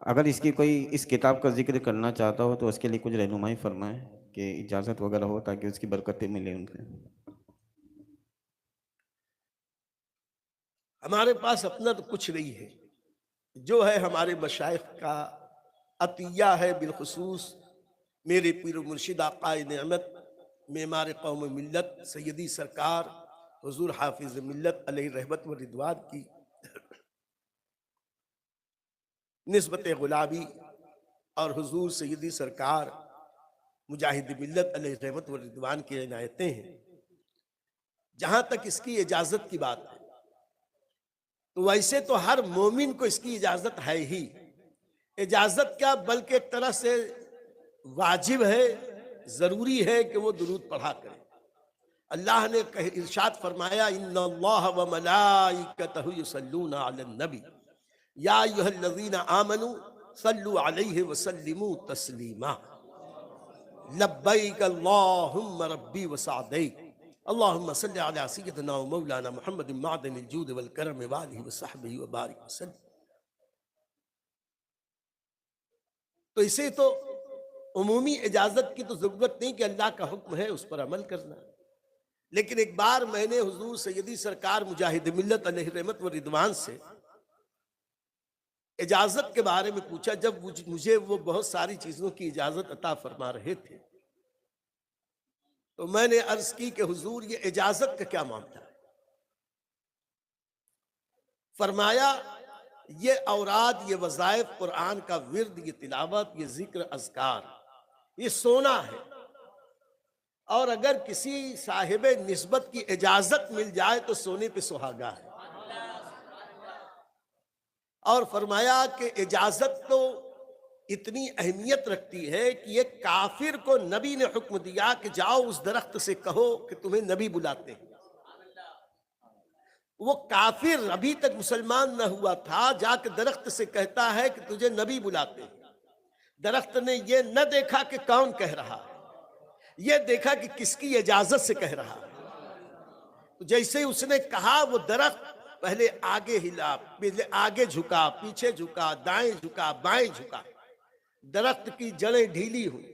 اگر اس کی کوئی اس کتاب کا ذکر کرنا چاہتا ہو تو اس کے لیے کچھ رہنمائی فرمائیں کہ اجازت وغیرہ ہو تاکہ اس کی برکتیں ملیں ان سے۔ ہمارے پاس اپنا تو کچھ نہیں ہے، جو ہے ہمارے مشائخ کا عطیہ ہے، بالخصوص میرے پیر و مرشد آقا نعمت معمار قوم ملت سیدی سرکار حضور حافظ ملت علیہ رحمت و رضوان کی نسبت غلامی اور حضور سیدی سرکار مجاہد ملت علیہ رحمت و رضوان کی عنایتیں ہیں۔ جہاں تک اس کی اجازت کی بات ہے تو ویسے تو ہر مومن کو اس کی اجازت ہے ہی، اجازت کیا بلکہ ایک طرح سے واجب ہے، ضروری ہے کہ وہ درود پڑھا کرے۔ اللہ نے ارشاد فرمایا ان اللہ و ملائکتہ یصلون علی النبی یا ایھا الذین آمنوا صلوا علیہ وسلموا تسلیما لبیک اللہم ربی وسعدیک اللہم صل علی سیدنا و مولانا محمد معدن الجود والکرم وآلہ وصحبہ وبارک وسلم۔ تو اسے تو عمومی اجازت کی تو ضرورت نہیں کہ اللہ کا حکم ہے اس پر عمل کرنا، لیکن ایک بار میں نے حضور سیدی سرکار مجاہد ملت علیہ رحمت و رضوان سے اجازت کے بارے میں پوچھا، جب مجھے وہ بہت ساری چیزوں کی اجازت عطا فرما رہے تھے تو میں نے عرض کی کہ حضور یہ اجازت کا کیا معاملہ ہے؟ فرمایا یہ اوراد، یہ وظائف، قرآن کا ورد، یہ تلاوت، یہ ذکر، اذکار، یہ سونا ہے، اور اگر کسی صاحب نسبت کی اجازت مل جائے تو سونے پہ سہاگا ہے۔ اور فرمایا کہ اجازت تو اتنی اہمیت رکھتی ہے کہ یہ کافر کو نبی نے حکم دیا کہ جاؤ اس درخت سے کہو کہ تمہیں نبی بلاتے ہیں۔ وہ کافر ابھی تک مسلمان نہ ہوا تھا، جا کے درخت سے کہتا ہے کہ تجھے نبی بلاتے ہیں۔ درخت نے یہ نہ دیکھا کہ کون کہہ رہا ہے، یہ دیکھا کہ کس کی اجازت سے کہہ رہا ہے۔ جیسے اس نے کہا وہ درخت پہلے آگے ہلا، پہلے آگے جھکا، پیچھے جھکا، دائیں جھکا، بائیں جھکا، درخت کی جڑیں ڈھیلی ہوئی۔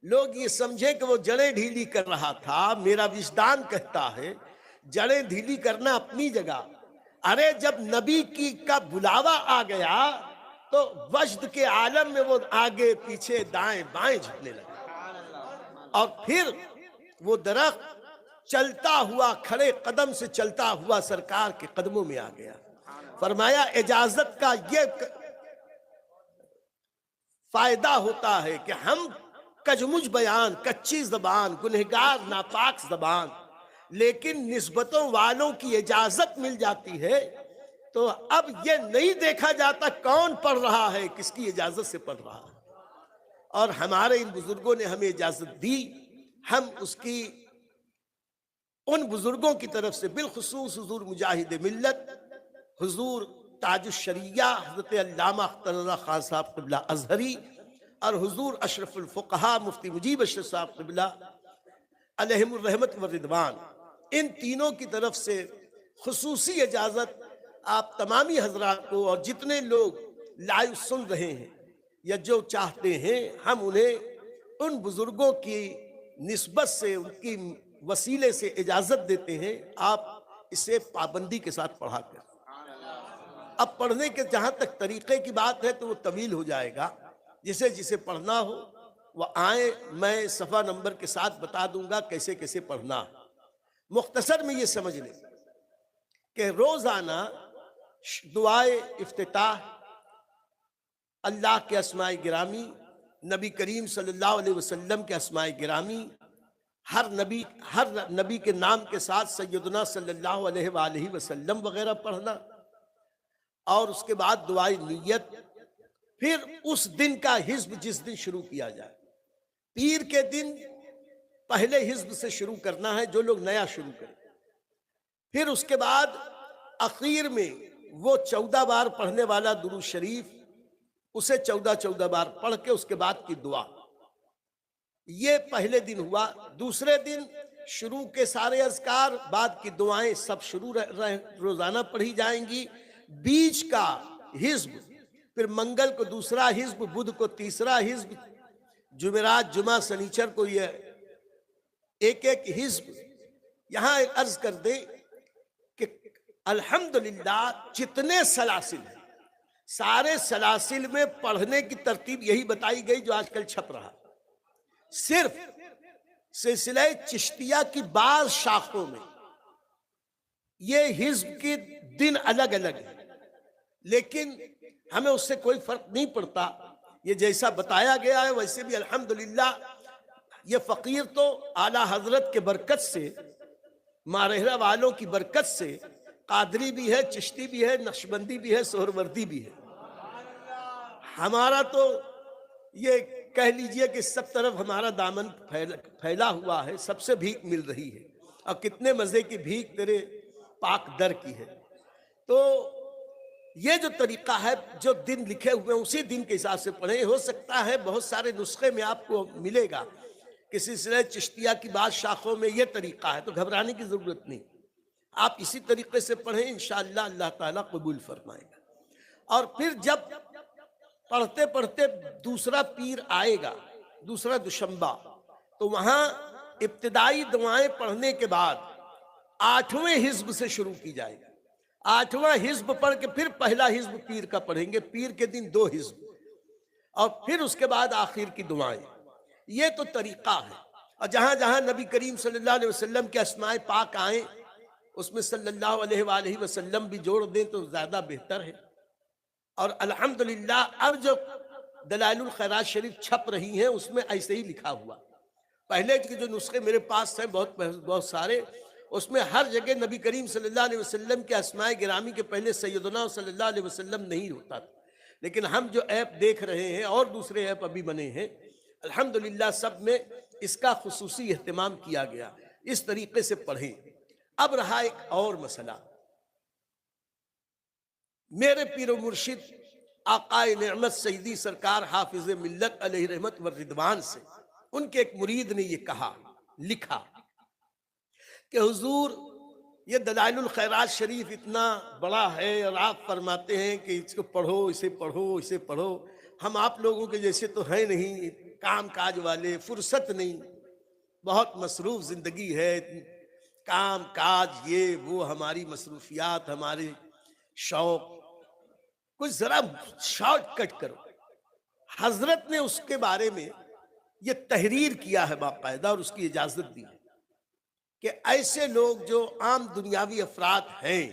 لوگ یہ سمجھے کہ وہ جڑیں ڈھیلی کر رہا تھا، میرا وجدان کہتا ہے جڑیں ڈھیلی کرنا اپنی جگہ، ارے جب نبی کا بلاوا آ گیا تو وجد کے عالم میں وہ آگے پیچھے دائیں بائیں جھکنے لگا، اور پھر وہ درخت چلتا ہوا، کھڑے قدم سے چلتا ہوا سرکار کے قدموں میں آ گیا۔ فرمایا اجازت کا یہ فائدہ ہوتا ہے کہ ہم کجمج بیان، کچی زبان، گنہگار ناپاک زبان، لیکن نسبتوں والوں کی اجازت مل جاتی ہے تو اب یہ نہیں دیکھا جاتا کون پڑھ رہا ہے، کس کی اجازت سے پڑھ رہا ہے۔ اور ہمارے ان بزرگوں نے ہمیں اجازت دی، ہم اس کی ان بزرگوں کی طرف سے بالخصوص حضور مجاہد ملت، حضور تاج الشریعہ حضرت علامہ اختر اللہ خان صاحب قبلہ ازہری، اور حضور اشرف الفقہا مفتی مجیب اشرف صاحب قبلہ علیہم الرحمت والرضوان، ان تینوں کی طرف سے خصوصی اجازت آپ تمامی حضرات کو، اور جتنے لوگ لائیو سن رہے ہیں یا جو چاہتے ہیں، ہم انہیں ان بزرگوں کی نسبت سے، ان کی وسیلے سے اجازت دیتے ہیں، آپ اسے پابندی کے ساتھ پڑھا کر۔ اب پڑھنے کے جہاں تک طریقے کی بات ہے تو وہ طویل ہو جائے گا، جسے جسے پڑھنا ہو وہ آئیں، میں صفحہ نمبر کے ساتھ بتا دوں گا کیسے کیسے پڑھنا ہے۔ مختصر میں یہ سمجھ لیں کہ روزانہ دعائے افتتاح، اللہ کے اسماء گرامی، نبی کریم صلی اللہ علیہ وسلم کے اسماء گرامی، ہر نبی کے نام کے ساتھ سیدنا صلی اللہ علیہ وآلہ وسلم وغیرہ پڑھنا، اور اس کے بعد دعائے نیت، پھر اس دن کا حزب جس دن شروع کیا جائے، پیر کے دن پہلے حزب سے شروع کرنا ہے جو لوگ نیا شروع کریں، پھر اس کے بعد اخیر میں وہ 14 بار پڑھنے والا درود شریف، اسے 14 بار پڑھ کے اس کے بعد کی دعا، یہ پہلے دن ہوا۔ دوسرے دن شروع کے سارے اذکار، بعد کی دعائیں سب شروع روزانہ پڑھی جائیں گی، بیچ کا حزب پھر منگل کو دوسرا حزب، بدھ کو تیسرا حزب، جمعرات، جمعہ، سنیچر کو یہ ایک ایک حزب۔ یہاں ایک عرض کر دیں کہ الحمدللہ جتنے سلاسل ہیں، سارے سلاسل میں پڑھنے کی ترتیب یہی بتائی گئی جو آج کل چھپ رہا۔ صرف سلسلہ چشتیہ کی بعض شاخوں میں یہ حزب کے دن الگ الگ ہیں، لیکن ہمیں اس سے کوئی فرق نہیں پڑتا، یہ جیسا بتایا گیا ہے ویسے بھی الحمدللہ۔ یہ فقیر تو اعلیٰ حضرت کے برکت سے، مارہرہ والوں کی برکت سے قادری بھی ہے، چشتی بھی ہے، نقشبندی بھی ہے، سہروردی بھی ہے۔ ہمارا تو یہ کہہ لیجئے کہ سب طرف ہمارا دامن پھیلا ہوا ہے، سب سے بھیک مل رہی ہے، اور کتنے مزے کی بھیک تیرے پاک در کی ہے۔ تو یہ جو طریقہ ہے، جو دن لکھے ہوئے ہیں اسی دن کے حساب سے پڑھیں۔ ہو سکتا ہے بہت سارے نسخے میں آپ کو ملے گا کہ سلسلہ چشتیہ کی بعض شاخوں میں یہ طریقہ ہے، تو گھبرانے کی ضرورت نہیں، آپ اسی طریقے سے پڑھیں، انشاءاللہ اللہ تعالیٰ قبول فرمائے گا۔ اور پھر جب پڑھتے پڑھتے دوسرا پیر آئے گا، دوسرا دوشنبہ، تو وہاں ابتدائی دعائیں پڑھنے کے بعد 8ویں حزب سے شروع کی جائے گا۔ 8واں حزب پڑھ کے پھر پہلا حزب پیر کا پڑھیں گے، پیر کے دن 2 حزب، اور پھر اس کے بعد آخر کی دعائیں۔ یہ تو طریقہ ہے۔ اور جہاں جہاں نبی کریم صلی اللہ علیہ وسلم کے اسماء پاک آئیں اس میں صلی اللہ علیہ وآلہ وسلم بھی جوڑ دیں تو زیادہ بہتر ہے۔ اور الحمدللہ اب جو دلائل الخیرات شریف چھپ رہی ہیں اس میں ایسے ہی لکھا ہوا۔ پہلے کے جو نسخے میرے پاس ہیں بہت سارے، اس میں ہر جگہ نبی کریم صلی اللہ علیہ وسلم کے اسماء گرامی کے پہلے سیدنا صلی اللہ علیہ وسلم نہیں ہوتا تھا، لیکن ہم جو ایپ دیکھ رہے ہیں اور دوسرے ایپ ابھی بنے ہیں، الحمدللہ سب میں اس کا خصوصی اہتمام کیا گیا۔ اس طریقے سے پڑھیں۔ اب رہا ایک اور مسئلہ، میرے پیر و مرشد آقائے نعمت سیدی سرکار حافظ ملت علیہ رحمت و رضوان سے ان کے ایک مرید نے یہ کہا، لکھا کہ حضور یہ دلائل الخیرات شریف اتنا بڑا ہے اور آپ فرماتے ہیں کہ اس کو پڑھو، اسے پڑھو، اسے پڑھو، ہم آپ لوگوں کے جیسے تو ہیں نہیں، کام کاج والے، فرصت نہیں، بہت مصروف زندگی ہے، کام کاج یہ وہ، ہماری مصروفیات، ہمارے شوق، کچھ ذرا شارٹ کٹ کرو۔ حضرت نے اس کے بارے میں یہ تحریر کیا ہے باقاعدہ اور اس کی اجازت دی ہے کہ ایسے لوگ جو عام دنیاوی افراد ہیں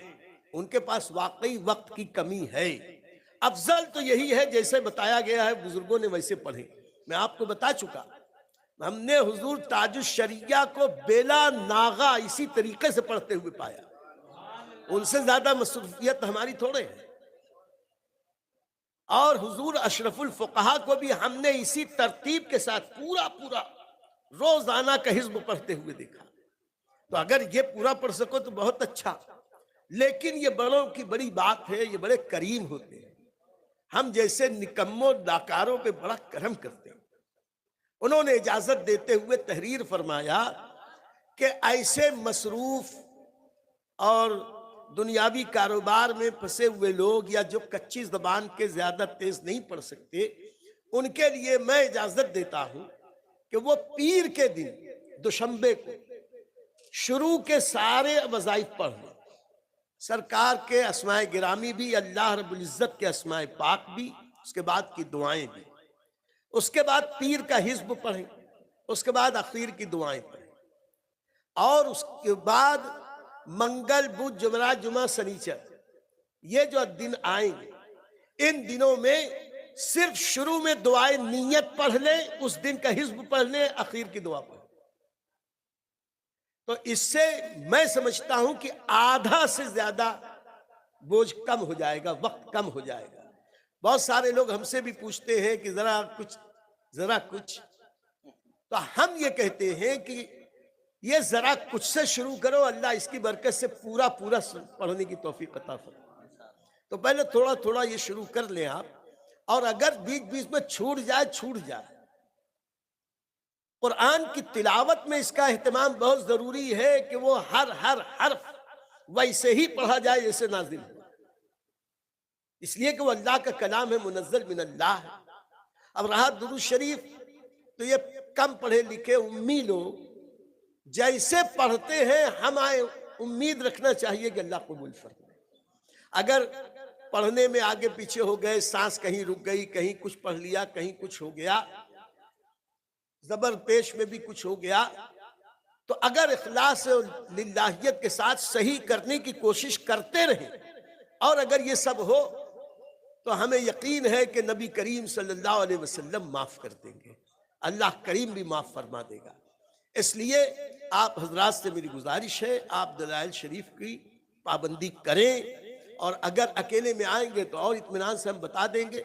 ان کے پاس واقعی وقت کی کمی ہے، افضل تو یہی ہے جیسے بتایا گیا ہے بزرگوں نے ویسے پڑھیں۔ میں آپ کو بتا چکا، ہم نے حضور تاج الشریعہ کو بیلا ناغا اسی طریقے سے پڑھتے ہوئے پایا، ان سے زیادہ مصروفیت ہماری تھوڑے ہے۔ اور حضور اشرف الفقہا کو بھی ہم نے اسی ترتیب کے ساتھ پورا روزانہ کا حزب پڑھتے ہوئے دیکھا۔ تو اگر یہ پورا پڑھ سکو تو بہت اچھا، لیکن یہ بڑوں کی بڑی بات ہے، یہ بڑے کریم ہوتے ہیں، ہم جیسے نکموں لاکاروں پہ بڑا کرم کرتے ہیں۔ انہوں نے اجازت دیتے ہوئے تحریر فرمایا کہ ایسے مصروف اور دنیاوی کاروبار میں پھنسے ہوئے لوگ یا جو کچی زبان کے زیادہ تیز نہیں پڑھ سکتے، ان کے لیے میں اجازت دیتا ہوں کہ وہ پیر کے دن دوشنبے کو شروع کے سارے وظائف پڑھ لیں، سرکار کے اسماء گرامی بھی، اللہ رب العزت کے اسماء پاک بھی، اس کے بعد کی دعائیں بھی، اس کے بعد پیر کا حزب پڑھیں، اس کے بعد اخیر کی دعائیں پڑھیں، اور اس کے بعد منگل، بدھ، جمعرات، جمعہ، سنیچر، یہ جو دن آئیں گے ان دنوں میں صرف شروع میں دعائیں نیت پڑھ لیں، اس دن کا حزب پڑھ لیں، اخیر کی دعا پڑھ لیں۔ تو اس سے میں سمجھتا ہوں کہ آدھا سے زیادہ بوجھ کم ہو جائے گا، وقت کم ہو جائے گا۔ بہت سارے لوگ ہم سے بھی پوچھتے ہیں کہ ذرا کچھ، تو ہم یہ کہتے ہیں کہ یہ ذرا کچھ سے شروع کرو، اللہ اس کی برکت سے پورا پڑھنے کی توفیق عطا فرمائے۔ تو پہلے تھوڑا یہ شروع کر لیں آپ، اور اگر بیچ میں چھوٹ جائے۔ قرآن کی تلاوت میں اس کا اہتمام بہت ضروری ہے کہ وہ ہر حرف ویسے ہی پڑھا جائے جیسے نازل ہو۔ اس لیے کہ وہ اللہ کا کلام ہے، منزل من اللہ ہے۔ اب رہا درود شریف، تو یہ کم پڑھے لکھے امی لوگ جیسے پڑھتے ہیں ہمیں امید رکھنا چاہیے کہ اللہ قبول فرمائے۔ اگر پڑھنے میں آگے پیچھے ہو گئے، سانس کہیں رک گئی، کہیں کچھ پڑھ لیا، کہیں کچھ ہو گیا، زبر پیش میں بھی کچھ ہو گیا، تو اگر اخلاص اور للہیت کے ساتھ صحیح کرنے کی کوشش کرتے رہیں اور اگر یہ سب ہو تو ہمیں یقین ہے کہ نبی کریم صلی اللہ علیہ وسلم معاف کر دیں گے، اللہ کریم بھی معاف فرما دے گا۔ اس لیے آپ حضرات سے میری گزارش ہے، آپ دلائل شریف کی پابندی کریں، اور اگر اکیلے میں آئیں گے تو اور اطمینان سے ہم بتا دیں گے۔